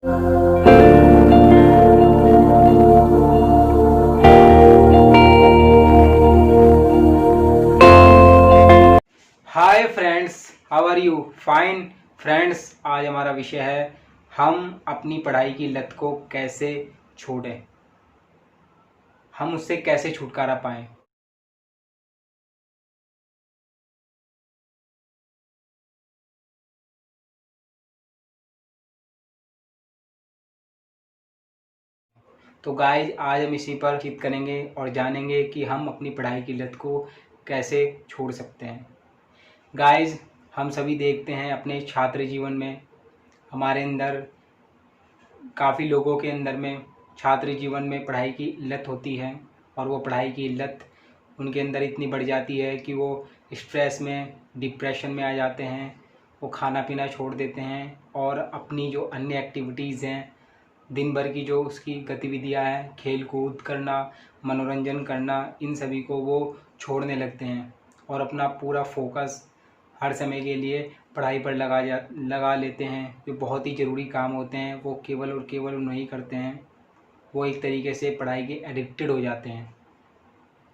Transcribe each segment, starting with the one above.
Hi friends, how are you? Fine friends, आज हमारा विषय है हम अपनी पढ़ाई की लत को कैसे छोड़ें, हम उससे कैसे छुटकारा पाएं। तो गाइज, आज हम इसी पर बातचीत करेंगे और जानेंगे कि हम अपनी पढ़ाई की लत को कैसे छोड़ सकते हैं। गाइज, हम सभी देखते हैं अपने छात्र जीवन में, हमारे अंदर काफ़ी लोगों के अंदर में छात्र जीवन में पढ़ाई की लत होती है और वो पढ़ाई की लत उनके अंदर इतनी बढ़ जाती है कि वो स्ट्रेस में, डिप्रेशन में आ जाते हैं। वो खाना पीना छोड़ देते हैं और अपनी जो अन्य एक्टिविटीज़ हैं, दिन भर की जो उसकी गतिविधियां हैं, खेल कूद करना, मनोरंजन करना, इन सभी को वो छोड़ने लगते हैं और अपना पूरा फोकस हर समय के लिए पढ़ाई पर लगा लेते हैं। जो बहुत ही ज़रूरी काम होते हैं वो केवल और केवल नहीं करते हैं। वो एक तरीके से पढ़ाई के एडिक्टेड हो जाते हैं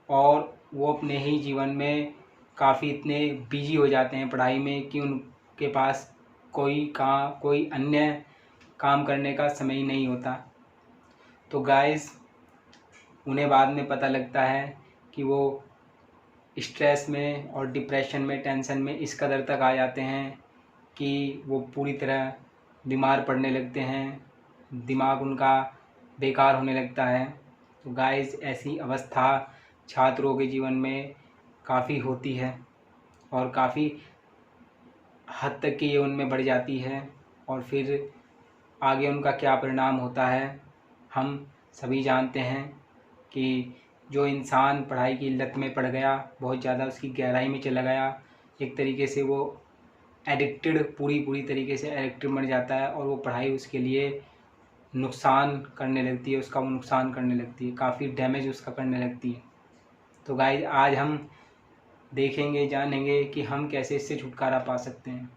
और वो अपने ही जीवन में काफ़ी इतने बिजी हो जाते हैं पढ़ाई में कि उनके पास कोई अन्य काम करने का समय ही नहीं होता। तो गाइस, उन्हें बाद में पता लगता है कि वो स्ट्रेस में और डिप्रेशन में, टेंशन में इस कदर तक आ जाते हैं कि वो पूरी तरह बीमार पड़ने लगते हैं, दिमाग उनका बेकार होने लगता है। तो गाइस, ऐसी अवस्था छात्रों के जीवन में काफ़ी होती है और काफ़ी हद तक कि ये उनमें बढ़ जाती है और फिर आगे उनका क्या परिणाम होता है हम सभी जानते हैं कि जो इंसान पढ़ाई की लत में पड़ गया, बहुत ज़्यादा उसकी गहराई में चला गया, एक तरीके से वो एडिक्टेड, पूरी तरीके से एडिक्टेड बन जाता है और वो पढ़ाई उसके लिए नुकसान करने लगती है, उसका वो नुकसान करने लगती है, काफ़ी डैमेज उसका करने लगती है। तो गाइज, आज हम देखेंगे, जानेंगे कि हम कैसे इससे छुटकारा पा सकते हैं।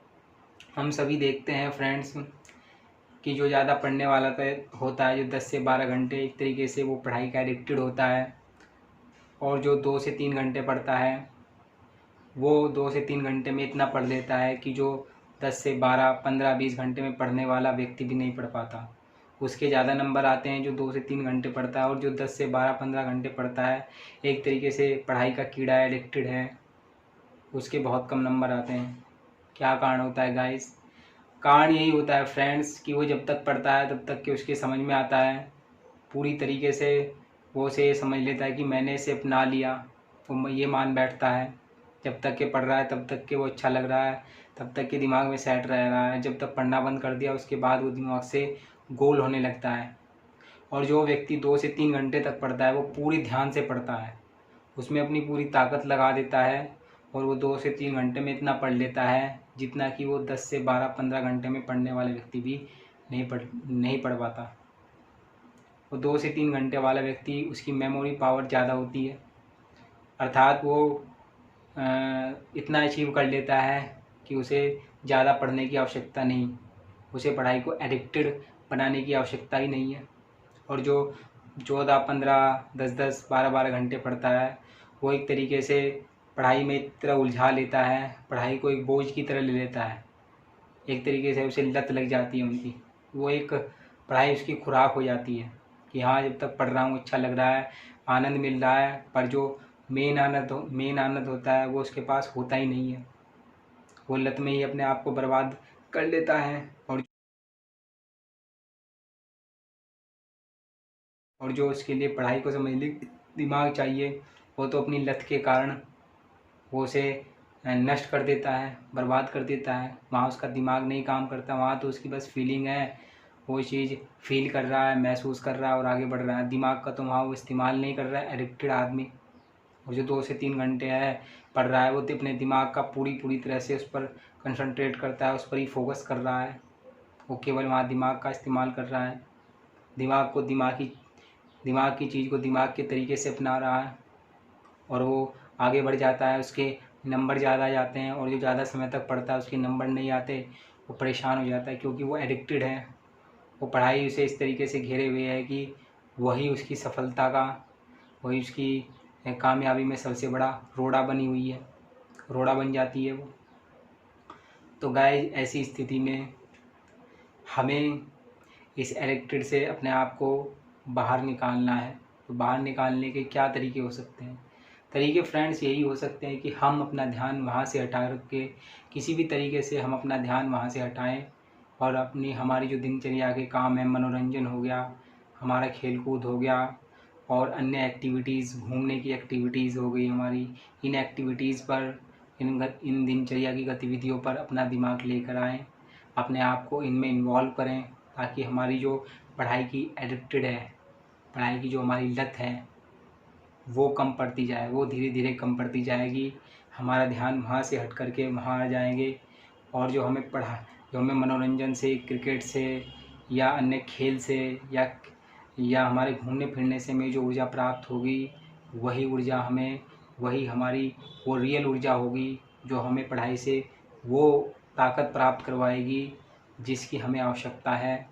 हम सभी देखते हैं फ्रेंड्स कि जो ज़्यादा पढ़ने वाला होता है, जो 10 से 12 घंटे एक तरीके से वो पढ़ाई का एडिक्टेड होता है, और जो 2 से 3 घंटे पढ़ता है वो 2 से 3 घंटे में इतना पढ़ लेता है कि जो 10 से 12, 15, 20 घंटे में पढ़ने वाला व्यक्ति भी नहीं पढ़ पाता। उसके ज़्यादा नंबर आते हैं जो 2 से 3 घंटे पढ़ता है, और जो 10 से 12, 15 घंटे पढ़ता है, एक तरीके से पढ़ाई का कीड़ा एडिक्टेड है, उसके बहुत कम नंबर आते हैं। क्या कारण होता है गाइस? कारण यही होता है फ्रेंड्स कि वो जब तक पढ़ता है तब तक कि उसके समझ में आता है, पूरी तरीके से वो उसे ये समझ लेता है कि मैंने इसे अपना लिया, वो ये मान बैठता है। जब तक के पढ़ रहा है तब तक के वो अच्छा लग रहा है, तब तक के दिमाग में सेट रह रहा है। जब तक पढ़ना बंद कर दिया उसके बाद वो दिमाग से गोल होने लगता है। और जो व्यक्ति 2 से 3 घंटे तक पढ़ता है वो पूरी ध्यान से पढ़ता है, उसमें अपनी पूरी ताकत लगा देता है और वो 2 से 3 घंटे में इतना पढ़ लेता है जितना कि वो 10 से 12, 15 घंटे में पढ़ने वाले व्यक्ति भी नहीं पढ़ पाता। वो 2 से 3 घंटे वाला व्यक्ति, उसकी मेमोरी पावर ज़्यादा होती है, अर्थात वो इतना अचीव कर लेता है कि उसे ज़्यादा पढ़ने की आवश्यकता नहीं, उसे पढ़ाई को एडिक्टेड बनाने की आवश्यकता ही नहीं है। और जो 14, 15, 10, 12 घंटे पढ़ता है वो एक तरीके से पढ़ाई में इस तरह उलझा लेता है, पढ़ाई को एक बोझ की तरह ले लेता है, एक तरीके से उसे लत लग जाती है उनकी। वो एक पढ़ाई उसकी खुराक हो जाती है कि हाँ, जब तक पढ़ रहा हूँ अच्छा लग रहा है, आनंद मिल रहा है, पर जो मेन आनंद होता है वो उसके पास होता ही नहीं है। वो लत में ही अपने आप को बर्बाद कर लेता है। और जो उसके लिए पढ़ाई को समझने दिमाग चाहिए वो तो अपनी लत के कारण वो उसे नष्ट कर देता है, बर्बाद कर देता है। वहाँ उसका दिमाग नहीं काम करता, वहाँ तो उसकी बस फीलिंग है, वो चीज़ फील कर रहा है, महसूस कर रहा है और आगे बढ़ रहा है। दिमाग का तो वहाँ वो इस्तेमाल नहीं कर रहा है, एडिक्टेड आदमी। और जो 2 से 3 घंटे है पढ़ रहा है वो तो अपने दिमाग का पूरी तरह से उस पर कंसंट्रेट करता है, उस पर ही फोकस कर रहा है। वो केवल वहाँ दिमाग का इस्तेमाल कर रहा है, दिमाग की चीज़ को दिमाग के तरीके से अपना रहा है और वो आगे बढ़ जाता है। उसके नंबर ज़्यादा आ जाते हैं और जो ज़्यादा समय तक पढ़ता है उसके नंबर नहीं आते, वो परेशान हो जाता है क्योंकि वो एडिक्टेड है। वो पढ़ाई उसे इस तरीके से घेरे हुए है कि वही उसकी सफलता का, वही उसकी कामयाबी में सबसे बड़ा रोड़ा बनी हुई है, रोड़ा बन जाती है वो। तो गाइस ऐसी स्थिति में हमें इस एडिक्टेड से अपने आप को बाहर निकालना है। तो बाहर निकालने के क्या तरीके हो सकते हैं? तरीके फ्रेंड्स यही हो सकते हैं कि हम अपना ध्यान वहाँ से हटा के किसी भी तरीके से हम अपना ध्यान वहाँ से हटाएं और अपनी हमारी जो दिनचर्या के काम है, मनोरंजन हो गया, हमारा खेल कूद हो गया और अन्य एक्टिविटीज़, घूमने की एक्टिविटीज़ हो गई हमारी, इन एक्टिविटीज़ पर, इन दिनचर्या की गतिविधियों पर अपना दिमाग लेकर आएँ, अपने आप को इनमें इन्वॉल्व करें, ताकि हमारी जो पढ़ाई की एडिक्टेड है, पढ़ाई की जो हमारी लत है वो कम पड़ती जाए, वो धीरे धीरे कम पड़ती जाएगी। हमारा ध्यान वहाँ से हट कर के वहाँ आ जाएंगे और जो हमें मनोरंजन से, क्रिकेट से या अन्य खेल से या हमारे घूमने फिरने से हमें जो ऊर्जा प्राप्त होगी, वही ऊर्जा हमें, वही हमारी वो रियल ऊर्जा होगी जो हमें पढ़ाई से वो ताकत प्राप्त करवाएगी जिसकी हमें आवश्यकता है,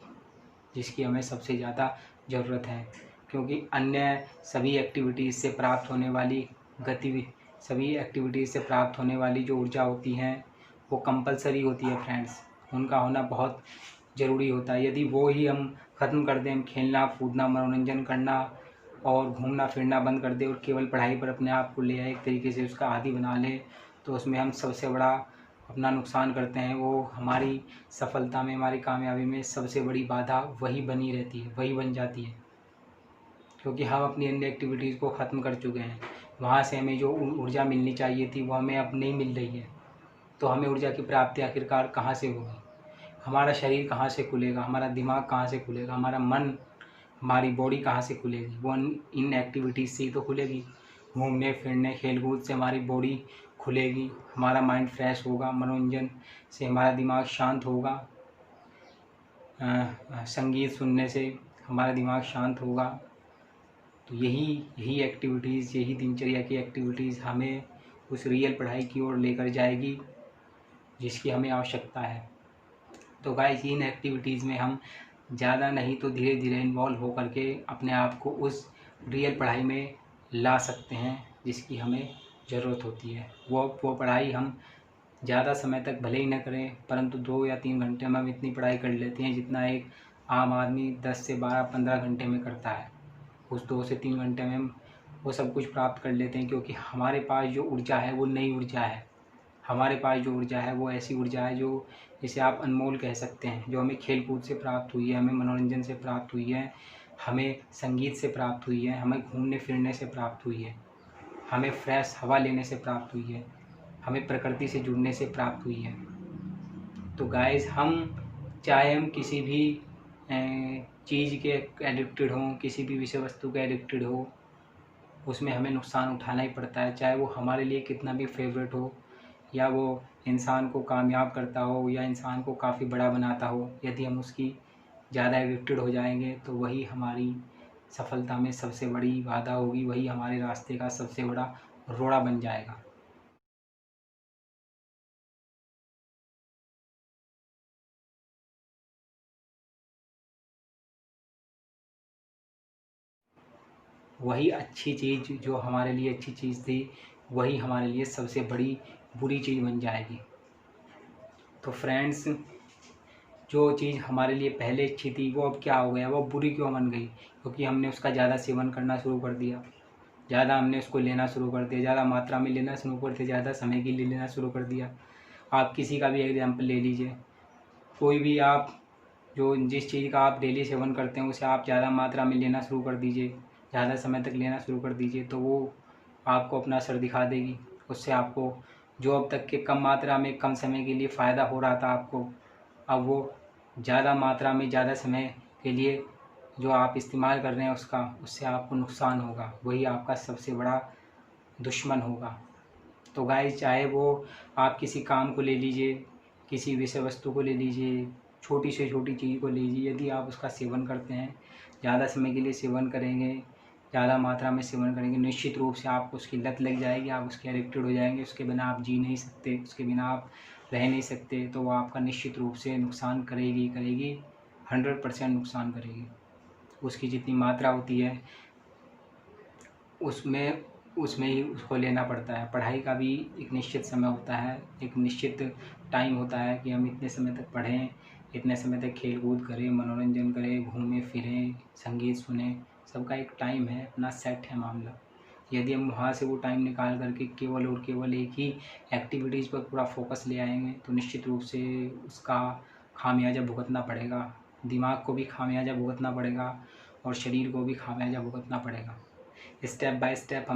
जिसकी हमें सबसे ज़्यादा ज़रूरत है। क्योंकि अन्य सभी एक्टिविटीज़ से प्राप्त होने वाली सभी एक्टिविटीज़ से प्राप्त होने वाली जो ऊर्जा होती हैं वो कंपलसरी होती है फ्रेंड्स, उनका होना बहुत ज़रूरी होता है। यदि वो ही हम ख़त्म कर दें, हम खेलना कूदना, मनोरंजन करना और घूमना फिरना बंद कर दें और केवल पढ़ाई पर अपने आप को ले आए, एक तरीके से उसका आदी बना लें, तो उसमें हम सबसे बड़ा अपना नुकसान करते हैं। वो हमारी सफलता में, हमारी कामयाबी में सबसे बड़ी बाधा वही बनी रहती है, वही बन जाती है, क्योंकि हम अपनी अन्य एक्टिविटीज़ को ख़त्म कर चुके हैं। वहाँ से हमें जो ऊर्जा मिलनी चाहिए थी वो हमें अब नहीं मिल रही है। तो हमें ऊर्जा की प्राप्ति आखिरकार कहाँ से होगी? हमारा शरीर कहाँ से खुलेगा, हमारा दिमाग कहाँ से खुलेगा, हमारा मन, हमारी बॉडी कहाँ से खुलेगी? वो इन एक्टिविटीज़ से ही तो खुलेगी। घूमने फिरने, खेल कूद से हमारी बॉडी खुलेगी, हमारा माइंड फ्रेश होगा, मनोरंजन से हमारा दिमाग शांत होगा, संगीत सुनने से हमारा दिमाग शांत होगा। तो यही एक्टिविटीज़, यही दिनचर्या की एक्टिविटीज़ हमें उस रियल पढ़ाई की ओर लेकर जाएगी जिसकी हमें आवश्यकता है। तो गाइस इन एक्टिविटीज़ में हम ज़्यादा नहीं तो धीरे धीरे इन्वॉल्व हो करके अपने आप को उस रियल पढ़ाई में ला सकते हैं जिसकी हमें ज़रूरत होती है। वो पढ़ाई हम ज़्यादा समय तक भले ही न करें, परंतु 2 या 3 घंटे में हम इतनी पढ़ाई कर लेते हैं जितना एक आम आदमी 10 से 12-15 घंटे में करता है। उस 2 से 3 घंटे में हम वो सब कुछ प्राप्त कर लेते हैं, क्योंकि हमारे पास जो ऊर्जा है वो नई ऊर्जा है। हमारे पास जो ऊर्जा है वो ऐसी ऊर्जा है जो, जिसे आप अनमोल कह सकते हैं, जो हमें खेल कूद से प्राप्त हुई है, हमें मनोरंजन से प्राप्त हुई है, हमें संगीत से प्राप्त हुई है, हमें घूमने फिरने से प्राप्त हुई है, हमें फ्रेश हवा लेने से प्राप्त हुई है, हमें प्रकृति से जुड़ने से प्राप्त हुई है। तो गाइस चाहे हम किसी भी चीज़ के एडिक्टेड हों, किसी भी विषय वस्तु के एडिक्टेड हो, उसमें हमें नुकसान उठाना ही पड़ता है। चाहे वो हमारे लिए कितना भी फेवरेट हो, या वो इंसान को कामयाब करता हो, या इंसान को काफ़ी बड़ा बनाता हो, यदि हम उसकी ज़्यादा एडिक्टेड हो जाएंगे तो वही हमारी सफलता में सबसे बड़ी बाधा होगी, वही हमारे रास्ते का सबसे बड़ा रोड़ा बन जाएगा। वही अच्छी चीज़ जो हमारे लिए अच्छी चीज़ थी, वही हमारे लिए सबसे बड़ी बुरी चीज़ बन जाएगी। तो फ्रेंड्स, जो चीज़ हमारे लिए पहले अच्छी थी वो अब क्या हो गया, वो बुरी क्यों बन गई? क्योंकि हमने उसका ज़्यादा सेवन करना शुरू कर दिया, ज़्यादा हमने उसको लेना शुरू कर दिया, ज़्यादा मात्रा में लेना शुरू कर दिया, ज़्यादा समय के लिए लेना शुरू कर दिया। आप किसी का भी एग्जाम्पल ले लीजिए, कोई भी आप जो जिस चीज़ का आप डेली सेवन करते हैं उसे आप ज़्यादा मात्रा में लेना शुरू कर दीजिए, ज़्यादा समय तक लेना शुरू कर दीजिए, तो वो आपको अपना असर दिखा देगी। उससे आपको जो अब तक के कम मात्रा में कम समय के लिए फ़ायदा हो रहा था आपको, अब वो ज़्यादा मात्रा में ज़्यादा समय के लिए जो आप इस्तेमाल कर रहे हैं उससे आपको नुकसान होगा, वही आपका सबसे बड़ा दुश्मन होगा। तो गाइस, चाहे वो आप किसी काम को ले लीजिए, किसी विषय वस्तु को ले लीजिए, छोटी से छोटी चीज़ को लीजिए, यदि आप उसका सेवन करते हैं, ज़्यादा समय के लिए सेवन करेंगे, ज़्यादा मात्रा में सेवन करेंगे, निश्चित रूप से आपको उसकी लत लग जाएगी, आप उसके एडिक्टेड हो जाएंगे, उसके बिना आप जी नहीं सकते, उसके बिना आप रह नहीं सकते। तो वो आपका निश्चित रूप से नुकसान करेगी। 100% नुकसान करेगी। उसकी जितनी मात्रा होती है उसमें उसमें ही उसको लेना पड़ता है। पढ़ाई का भी एक निश्चित समय होता है, एक निश्चित टाइम होता है कि हम इतने समय तक पढ़ें, इतने समय तक खेल कूद करें, मनोरंजन करें, घूमें फिरें, संगीत सुनें। सबका एक टाइम है, अपना सेट है मामला। यदि हम वहाँ से वो टाइम निकाल करके केवल और केवल एक ही एक्टिविटीज़ पर पूरा फोकस ले आएंगे तो निश्चित रूप से उसका खामियाजा भुगतना पड़ेगा। दिमाग को भी खामियाजा भुगतना पड़ेगा और शरीर को भी खामियाजा भुगतना पड़ेगा। स्टेप बाय स्टेप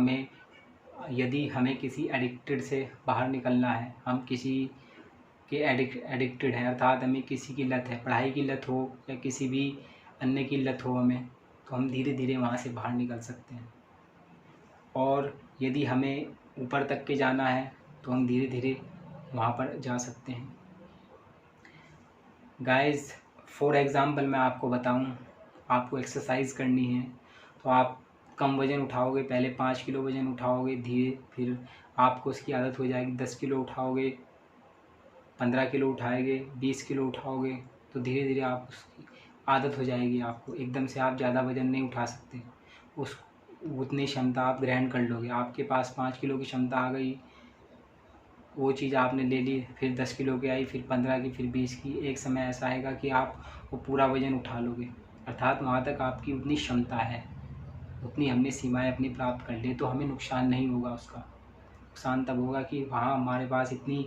यदि हमें किसी एडिक्टेड से बाहर निकलना है, हम किसी के एडिक्टेड हैं, अर्थात हमें किसी की लत है, पढ़ाई की लत हो या किसी भी अन्य की लत हो हमें, तो हम धीरे धीरे वहाँ से बाहर निकल सकते हैं। और यदि हमें ऊपर तक के जाना है तो हम धीरे धीरे वहाँ पर जा सकते हैं। गाइस, फॉर एग्ज़ाम्पल मैं आपको बताऊँ, आपको एक्सरसाइज करनी है तो आप कम वज़न उठाओगे, पहले 5 किलो वज़न उठाओगे, धीरे फिर आपको उसकी आदत हो जाएगी, 10 किलो उठाओगे, 15 किलो उठाएंगे, 20 किलो उठाओगे, तो धीरे धीरे आप उसकी आदत हो जाएगी आपको। एकदम से आप ज़्यादा वज़न नहीं उठा सकते, उस उतनी क्षमता आप ग्रहण कर लोगे। आपके पास 5 किलो की क्षमता आ गई, वो चीज़ आपने ले ली, फिर 10 किलो की आई, फिर 15 की, फिर 20 की। एक समय ऐसा आएगा कि आप वो पूरा वज़न उठा लोगे, अर्थात वहाँ तक आपकी उतनी क्षमता है, उतनी हमने सीमाएं अपनी प्राप्त कर ली, तो हमें नुकसान नहीं होगा। उसका नुकसान तब होगा कि वहाँ हमारे पास इतनी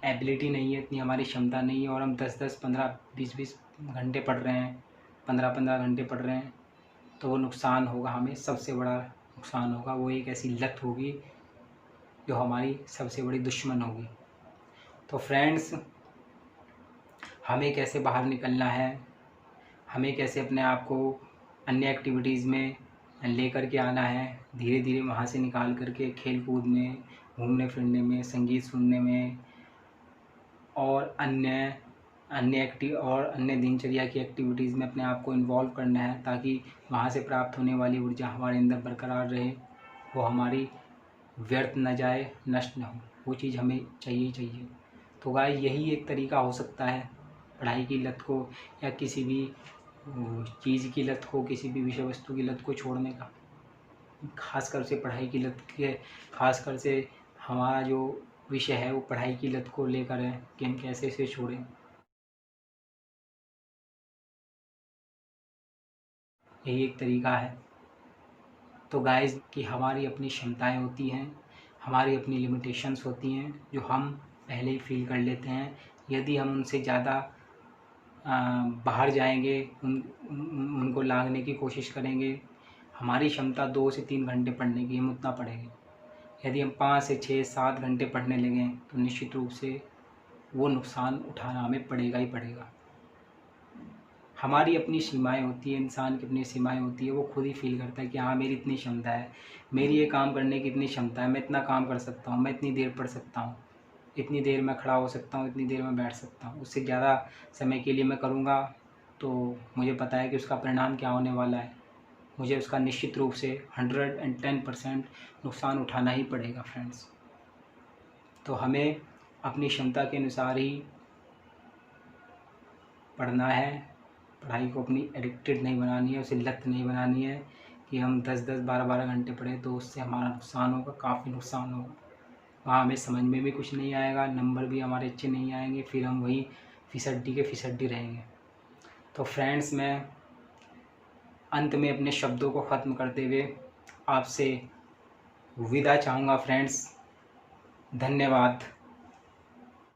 एबिलिटी नहीं है, इतनी हमारी क्षमता नहीं है और हम 10-10, 15-20 घंटे पढ़ रहे हैं, 15-15 घंटे पढ़ रहे हैं, तो वो नुकसान होगा। हमें सबसे बड़ा नुकसान होगा, वो एक ऐसी लत होगी जो हमारी सबसे बड़ी दुश्मन होगी। तो फ्रेंड्स, हमें कैसे बाहर निकलना है, हमें कैसे अपने आप को अन्य एक्टिविटीज़ में लेकर के आना है, धीरे धीरे वहाँ से निकाल करके खेल कूद में, घूमने फिरने में, संगीत सुनने में और अन्य दिनचर्या की एक्टिविटीज़ में अपने आप को इन्वॉल्व करना है, ताकि वहाँ से प्राप्त होने वाली ऊर्जा हमारे अंदर बरकरार रहे, वो हमारी व्यर्थ न जाए, नष्ट न हो। वो चीज़ हमें चाहिए ही चाहिए। तो गाइस, यही एक तरीका हो सकता है पढ़ाई की लत को या किसी भी चीज़ की लत को, किसी भी विषय वस्तु की लत को छोड़ने का। खासकर से पढ़ाई की लत के, खासकर से हमारा जो विषय है वो पढ़ाई की लत को लेकर है कि हम कैसे इसे छोड़ें। यही एक तरीका है। तो गाइस, कि हमारी अपनी क्षमताएं होती हैं, हमारी अपनी लिमिटेशंस होती हैं जो हम पहले ही फील कर लेते हैं। यदि हम उनसे ज़्यादा बाहर जाएंगे, उनको लांघने की कोशिश करेंगे, हमारी क्षमता 2 से 3 घंटे पढ़ने की, हम उतना पढ़ेंगे। यदि हम 5 से 6, 7 घंटे पढ़ने लगें तो निश्चित रूप से वो नुकसान उठाना हमें पड़ेगा ही पड़ेगा। हमारी अपनी सीमाएं होती है, इंसान की अपनी सीमाएं होती है, वो खुद ही फील करता है कि हाँ, मेरी इतनी क्षमता है, मेरी ये काम करने की इतनी क्षमता है, मैं इतना काम कर सकता हूँ, मैं इतनी देर पढ़ सकता हूँ, इतनी देर मैं खड़ा हो सकता हूँ, इतनी देर मैं बैठ सकता हूँ। उससे ज़्यादा समय के लिए मैं करूँगा तो मुझे पता है कि उसका परिणाम क्या होने वाला है। मुझे उसका निश्चित रूप से 110% नुकसान उठाना ही पड़ेगा फ्रेंड्स। तो हमें अपनी क्षमता के अनुसार ही पढ़ना है, पढ़ाई को अपनी एडिक्टेड नहीं बनानी है, उसे लत नहीं बनानी है कि हम 10-10, 12-12 घंटे पढ़ें, तो उससे हमारा नुकसान होगा, काफ़ी नुकसान होगा। वहाँ हमें समझ में भी कुछ नहीं आएगा, नंबर भी हमारे अच्छे नहीं आएंगे, फिर हम वही फिसड्डी के फिसड्डी रहेंगे। तो फ्रेंड्स, मैं अंत में अपने शब्दों को ख़त्म करते हुए आपसे विदा चाहूँगा फ्रेंड्स। धन्यवाद।